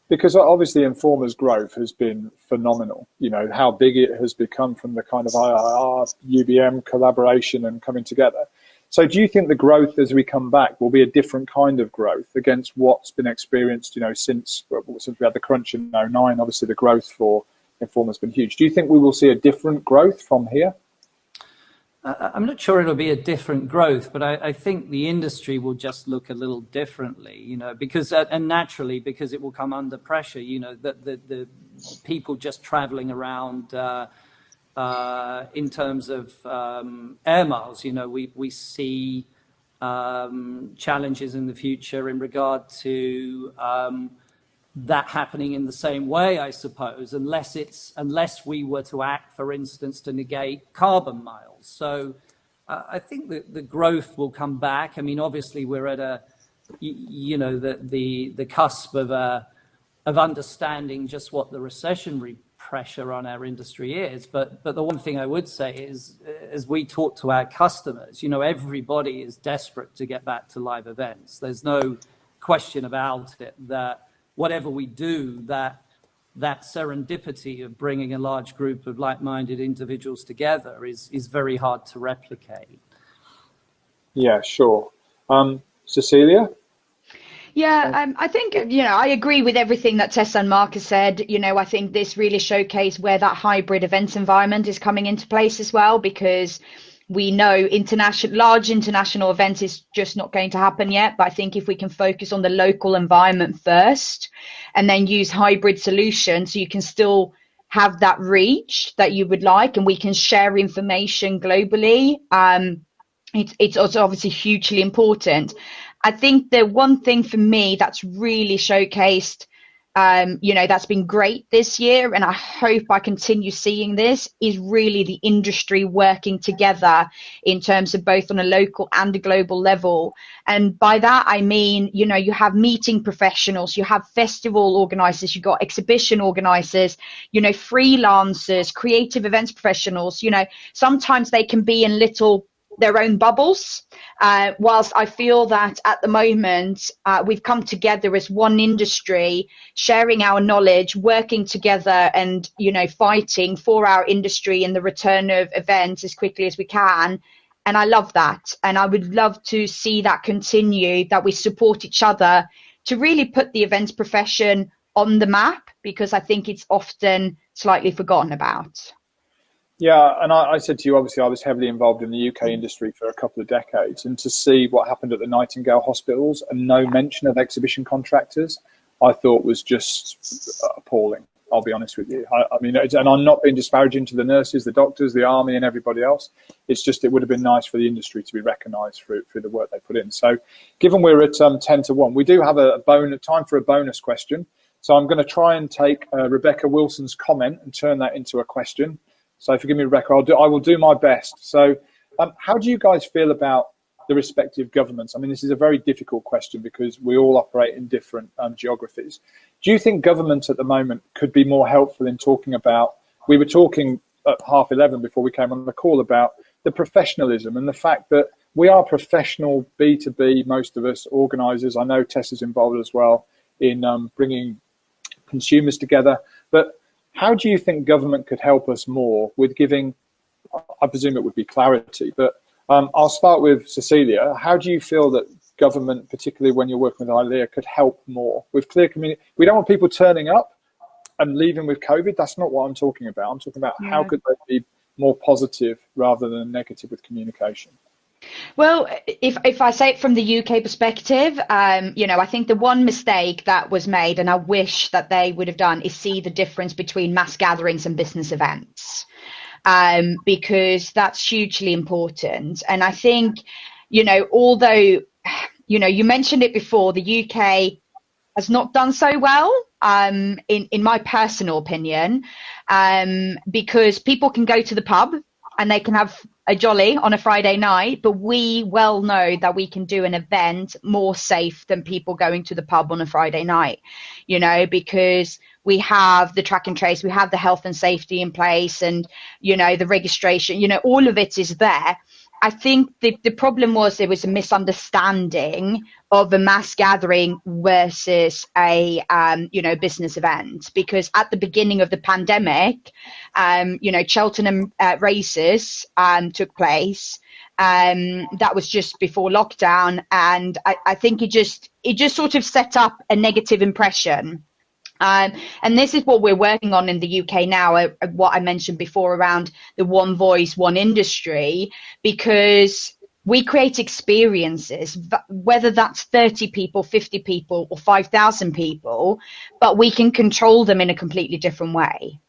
Because obviously Informa's growth has been phenomenal. You know, how big it has become from the kind of IIR, UBM collaboration and coming together. So do you think the growth as we come back will be a different kind of growth against what's been experienced, you know, since we had the crunch in '09? Obviously the growth for Informa has been huge. Do you think we will see a different growth from here? I'm not sure it'll be a different growth, but I think the industry will just look a little differently, you know, because, and naturally, because it will come under pressure, you know, the people just traveling around in terms of air miles, you know, we see challenges in the future in regard to that happening in the same way, I suppose, unless we were to act, for instance, to negate carbon miles. So I think that the growth will come back. I mean, obviously, we're at the cusp of understanding just what the recessionary pressure on our industry is. But the one thing I would say is, as we talk to our customers, you know, everybody is desperate to get back to live events. There's no question about it that whatever we do, that serendipity of bringing a large group of like-minded individuals together is very hard to replicate. Yeah, sure. Cecilia? Yeah, I think, you know, I agree with everything that Tessa and Mark has said. You know, I think this really showcased where that hybrid events environment is coming into place as well, because we know large international events is just not going to happen yet. But I think if we can focus on the local environment first and then use hybrid solutions, so you can still have that reach that you would like, and we can share information globally. It's also obviously hugely important. I think the one thing for me that's really showcased, you know, that's been great this year, and I hope I continue seeing this, is really the industry working together in terms of both on a local and a global level. And by that, I mean, you know, you have meeting professionals, you have festival organizers, you've got exhibition organizers, you know, freelancers, creative events professionals. You know, sometimes they can be in their own bubbles, whilst I feel that at the moment we've come together as one industry, sharing our knowledge, working together, and, you know, fighting for our industry and the return of events as quickly as we can. And I love that. And I would love to see that continue, that we support each other to really put the events profession on the map, because I think it's often slightly forgotten about. Yeah, and I said to you, obviously, I was heavily involved in the UK industry for a couple of decades, and to see what happened at the Nightingale hospitals and no mention of exhibition contractors, I thought was just appalling. I'll be honest with you. I mean, and I'm not being disparaging to the nurses, the doctors, the army, and everybody else. It's just it would have been nice for the industry to be recognised through the work they put in. So, given we're at 10-1, we do have time for a bonus question. So I'm going to try and take Rebecca Wilson's comment and turn that into a question. So forgive me, Rebecca, I will do my best. So how do you guys feel about the respective governments? I mean, this is a very difficult question because we all operate in different geographies. Do you think government at the moment could be more helpful in talking about, we were talking at 11:30 before we came on the call about the professionalism and the fact that we are professional B2B, most of us organisers. I know Tessa's involved as well in bringing consumers together, but how do you think government could help us more with giving, I presume it would be clarity, but I'll start with Cecilia. How do you feel that government, particularly when you're working with ILEA, could help more with clear community? We don't want people turning up and leaving with COVID. That's not what I'm talking about. I'm talking about how could they be more positive rather than negative with communication? Well, if I say it from the UK perspective, I think the one mistake that was made, and I wish that they would have done, is see the difference between mass gatherings and business events, because that's hugely important. And I think, although, you mentioned it before, the UK has not done so well, in my personal opinion, because people can go to the pub and they can have a jolly on a Friday night, but we well know that we can do an event more safe than people going to the pub on a Friday night, because we have the track and trace, we have the health and safety in place, and, the registration, all of it is there. I think the problem was there was a misunderstanding of a mass gathering versus a business event, because at the beginning of the pandemic, Cheltenham races took place. That was just before lockdown, and I think it just sort of set up a negative impression. And this is what we're working on in the UK now, what I mentioned before around the one voice, one industry, because we create experiences, whether that's 30 people, 50 people, or 5,000 people, but we can control them in a completely different way.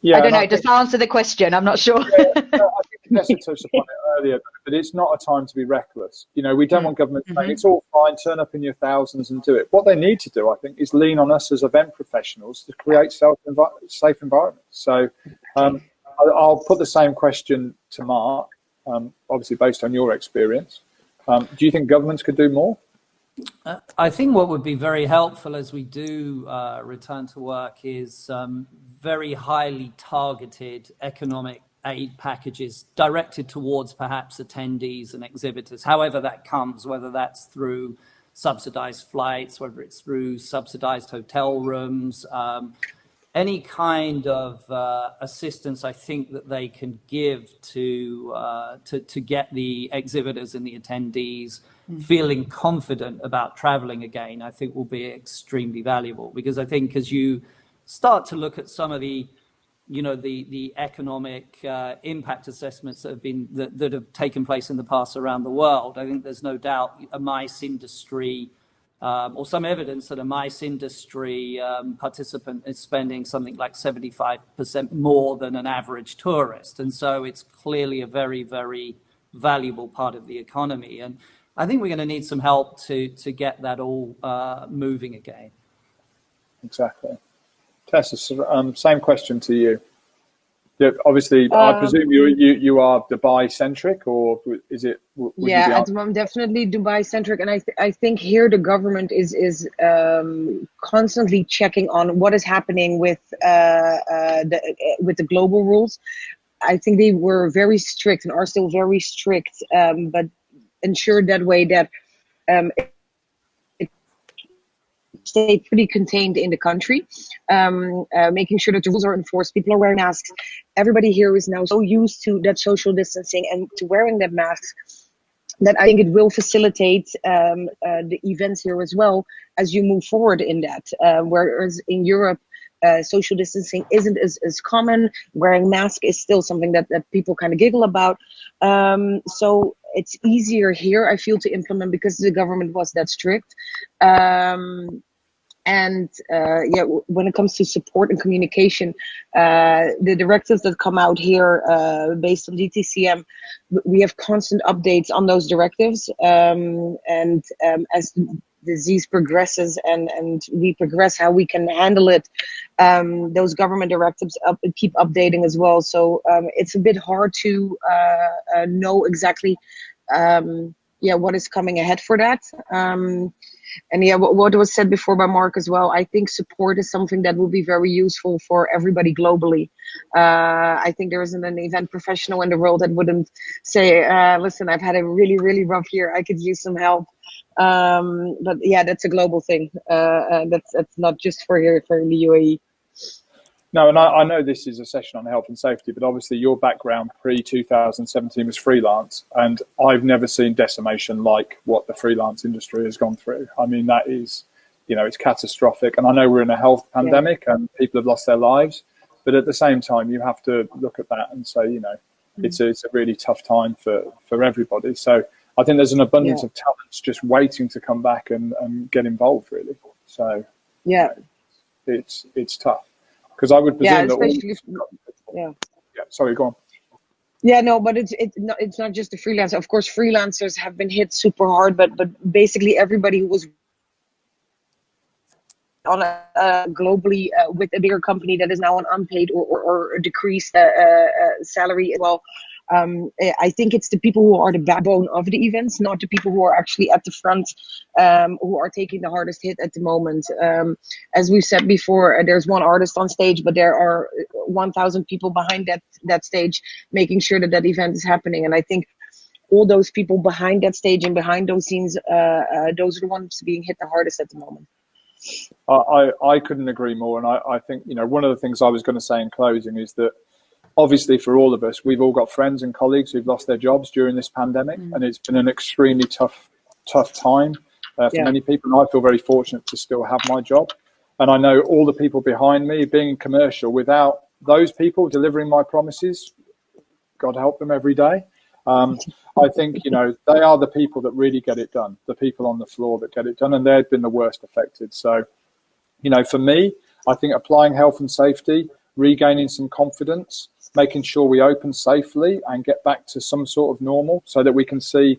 Yeah, I don't know. Does that answer the question? I'm not sure. Yeah, no, I think Nessa touched upon it earlier, but it's not a time to be reckless. We don't want government saying it's all fine, turn up in your thousands and do it. What they need to do, I think, is lean on us as event professionals to create safe environments. So I'll put the same question to Mark, obviously based on your experience. Do you think governments could do more? I think what would be very helpful as we do return to work is very highly targeted economic aid packages directed towards perhaps attendees and exhibitors, however that comes, whether that's through subsidized flights, whether it's through subsidized hotel rooms, any kind of assistance I think that they can give to get the exhibitors and the attendees feeling confident about traveling again, I think will be extremely valuable. Because I think as you start to look at some of the economic impact assessments that have taken place in the past around the world, I think there's no doubt a MICE industry or some evidence that a MICE industry participant is spending something like 75% more than an average tourist. And so it's clearly a very, very valuable part of the economy. And I think we're going to need some help to get that all moving again. Exactly. Tessa, same question to you. Yeah, obviously, I presume you are Dubai centric, or is it? Yeah, at the moment, definitely Dubai centric, and I think here the government is constantly checking on what is happening with the global rules. I think they were very strict and are still very strict, but ensure that way that it stay pretty contained in the country, making sure that the rules are enforced. People are wearing masks. Everybody here is now so used to that social distancing and to wearing that mask that I think it will facilitate the events here as well as you move forward in that. Whereas in Europe, social distancing isn't as common. Wearing mask is still something that people kind of giggle about. So it's easier here, I feel, to implement because the government was that strict. And yeah, when it comes to support and communication, the directives that come out here based on DTCM, we have constant updates on those directives. And as the disease progresses and we progress how we can handle it, those government directives keep updating as well. So it's a bit hard to know exactly what is coming ahead for that. And yeah, what was said before by Mark as well, I think support is something that will be very useful for everybody globally. I think there isn't an event professional in the world that wouldn't say, listen, I've had a really, really rough year. I could use some help. But yeah, that's a global thing. That's not just for here, for the UAE. No, and I know this is a session on health and safety, but obviously your background pre-2017 was freelance, and I've never seen decimation like what the freelance industry has gone through. I mean, that is, it's catastrophic. And I know we're in a health pandemic and people have lost their lives, but at the same time, you have to look at that and say, it's a really tough time for everybody. So I think there's an abundance of talents just waiting to come back and get involved, really. So yeah, it's tough. Because I would presume sorry, go on. Yeah, no, but it's not just the freelancer. Of course, freelancers have been hit super hard, but basically everybody who was on globally with a bigger company that is now on unpaid or a decreased salary as well. I think it's the people who are the backbone of the events, not the people who are actually at the front, who are taking the hardest hit at the moment. As we've said before, there's one artist on stage, but there are 1,000 people behind that stage, making sure that event is happening. And I think all those people behind that stage and behind those scenes, those are the ones being hit the hardest at the moment. I couldn't agree more. And I think, one of the things I was going to say in closing is that obviously for all of us, we've all got friends and colleagues who've lost their jobs during this pandemic, and it's been an extremely tough time for many people. And I feel very fortunate to still have my job. And I know all the people behind me being commercial, without those people delivering my promises, God help them every day. I think, they are the people that really get it done, the people on the floor that get it done, and they've been the worst affected. So, for me, I think applying health and safety, regaining some confidence, making sure we open safely and get back to some sort of normal so that we can see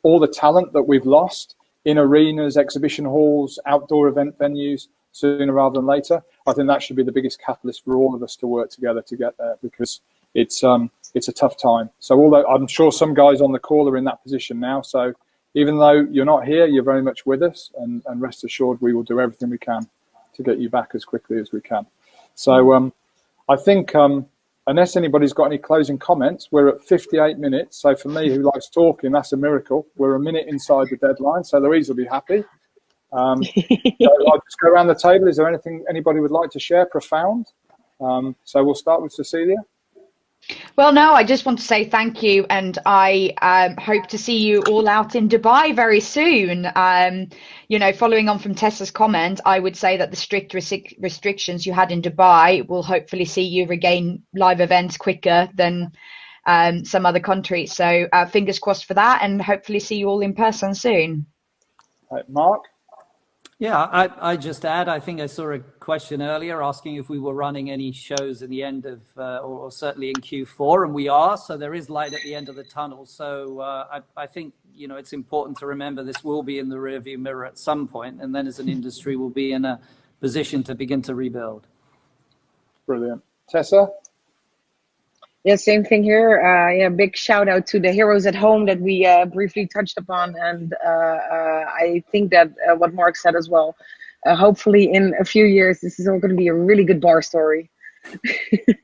all the talent that we've lost in arenas, exhibition halls, outdoor event venues sooner rather than later. I think that should be the biggest catalyst for all of us to work together to get there, because it's a tough time. So although I'm sure some guys on the call are in that position now, so even though you're not here, you're very much with us, and rest assured we will do everything we can to get you back as quickly as we can. So I think unless anybody's got any closing comments, we're at 58 minutes. So for me, who likes talking, that's a miracle. We're a minute inside the deadline, so Louise will be happy. So I'll just go around the table. Is there anything anybody would like to share profound? So we'll start with Cecilia. Well, no, I just want to say thank you, and I hope to see you all out in Dubai very soon. Following on from Tessa's comment, I would say that the strict restrictions you had in Dubai will hopefully see you regain live events quicker than some other countries. So fingers crossed for that, and hopefully see you all in person soon. Mark? Yeah, I just add, I think I saw a question earlier asking if we were running any shows in the end of, or certainly in Q4, and we are, so there is light at the end of the tunnel. So I think, it's important to remember this will be in the rearview mirror at some point, and then as an industry we'll be in a position to begin to rebuild. Brilliant. Tessa? Yeah, same thing here. Big shout out to the heroes at home that we briefly touched upon. And I think that what Mark said as well, hopefully in a few years, this is all going to be a really good bar story.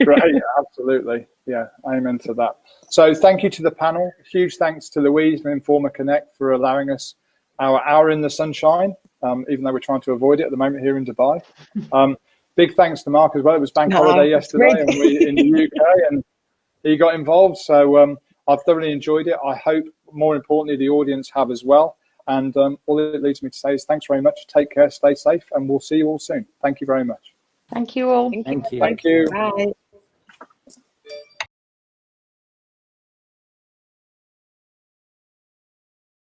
Right, absolutely. Yeah, amen to that. So thank you to the panel. Huge thanks to Louise and Informa Connect for allowing us our hour in the sunshine. even though we're trying to avoid it at the moment here in Dubai. Big thanks to Mark as well. It was bank holiday yesterday and we in the UK, and he got involved. So I've thoroughly enjoyed it. I hope, more importantly, the audience have as well. And all it leads me to say is thanks very much. Take care, stay safe, and we'll see you all soon. Thank you very much. Thank you all. Thank you. Thank you. Bye.